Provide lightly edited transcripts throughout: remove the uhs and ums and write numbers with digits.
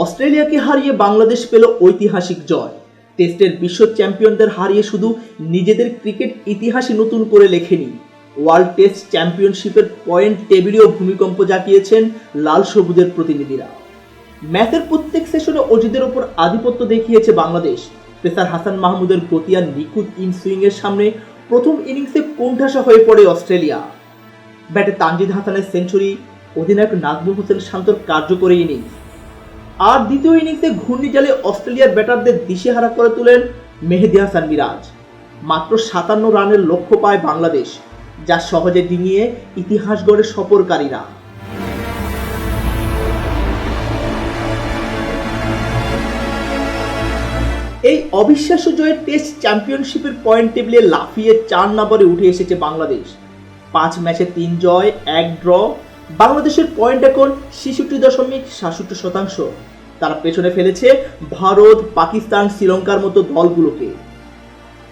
অস্ট্রেলিয়াকে হারিয়ে বাংলাদেশ পেল ঐতিহাসিক জয়। টেস্টের বিশ্ব চ্যাম্পিয়নদের হারিয়ে শুধু নিজেদের ক্রিকেট ইতিহাসই নতুন করে লেখেনি, ওয়ার্ল্ড টেস্ট চ্যাম্পিয়নশিপের পয়েন্ট টেবিলেও ভূমিকম্প জাগিয়েছেন লাল সবুজের প্রতিনিধিরা। ম্যাচের প্রত্যেক সেশনে অজিদের ওপর আধিপত্য দেখিয়েছে বাংলাদেশ। পেসার হাসান মাহমুদের গতি আর নিখুঁত ইনসুইংয়ের সামনে প্রথম ইনিংসে কোণঠাসা হয়ে পড়ে অস্ট্রেলিয়া। ব্যাটে তানজিদ হাসানের সেঞ্চুরি, অধিনায়ক নাজমুল হোসেন শান্তর কার্যকরী ইনিংস, আর দ্বিতীয় ইনিংসে ঘূর্ণিঝড়ে অস্ট্রেলিয়ার ব্যাটারদের দিশেহারা করে তোলেন মেহেদী হাসান মিরাজ। মাত্র 57 রানের লক্ষ্য পায় বাংলাদেশ, যা সহজে ডিঙিয়ে ইতিহাস গড়ে সফরকারীরা। এই অবিশ্বাস্য জয়ে টেস্ট চ্যাম্পিয়নশিপের পয়েন্ট টেবিলে লাফিয়ে 4 নম্বরে উঠে এসেছে বাংলাদেশ। 5 ম্যাচে 3 জয় 1 ড্র। বাংলাদেশের পয়েন্ট এখন 66.67%। তারা পেছনে ফেলেছে ভারত, পাকিস্তান, শ্রীলঙ্কার মতো দলগুলোকে।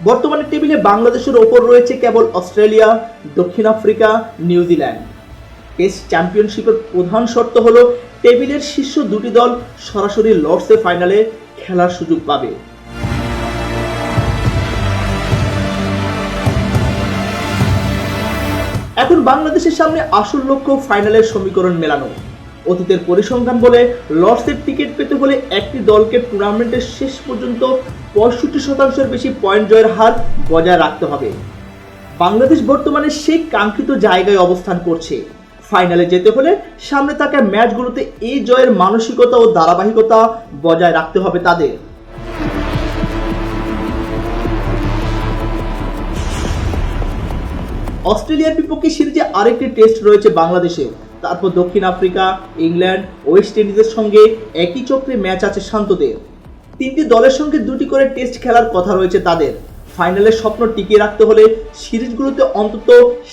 বর্তমানে টেবিলে বাংলাদেশের ওপর রয়েছে কেবল অস্ট্রেলিয়া, দক্ষিণ আফ্রিকা, নিউজিল্যান্ড। টেস্ট চ্যাম্পিয়নশিপের প্রধান শর্ত হলো টেবিলের শীর্ষ দুটি দল সরাসরি লর্ডসে ফাইনালে খেলার সুযোগ পাবে। এখন বাংলাদেশের সামনে আসল লক্ষ্য ফাইনালের সমীকরণ মেলানো। অতীতের পরিসংখ্যান বলে লর্ডসের টিকিট পেতে হলে একটি দলকে টুর্নামেন্টের শেষ পর্যন্ত 65% বেশি পয়েন্ট জয়ের হার বজায় রাখতে হবে। বাংলাদেশ বর্তমানে সেই কাঙ্ক্ষিত জায়গায় অবস্থান করছে। ফাইনালে যেতে হলে সামনে থাকা ম্যাচগুলোতে এই জয়ের মানসিকতা ও ধারাবাহিকতা বজায় রাখতে হবে তাদের। অস্ট্রেলিয়ার বিপক্ষে সিরিজে আরেকটি টেস্ট রয়েছে বাংলাদেশে, তারপর দক্ষিণ আফ্রিকা, ইংল্যান্ড, ওয়েস্ট ইন্ডিজের সঙ্গে একই চক্রে ম্যাচ আছে শান্তদের। 3টি দলের সঙ্গে 2টি করে টেস্ট খেলার কথা রয়েছে তাদের। ফাইনালের স্বপ্ন টিকিয়ে রাখতে হলে সিরিজগুলোতে অন্তত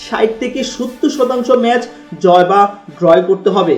60 থেকে 70% ম্যাচ জয় বা ড্রয় করতে হবে।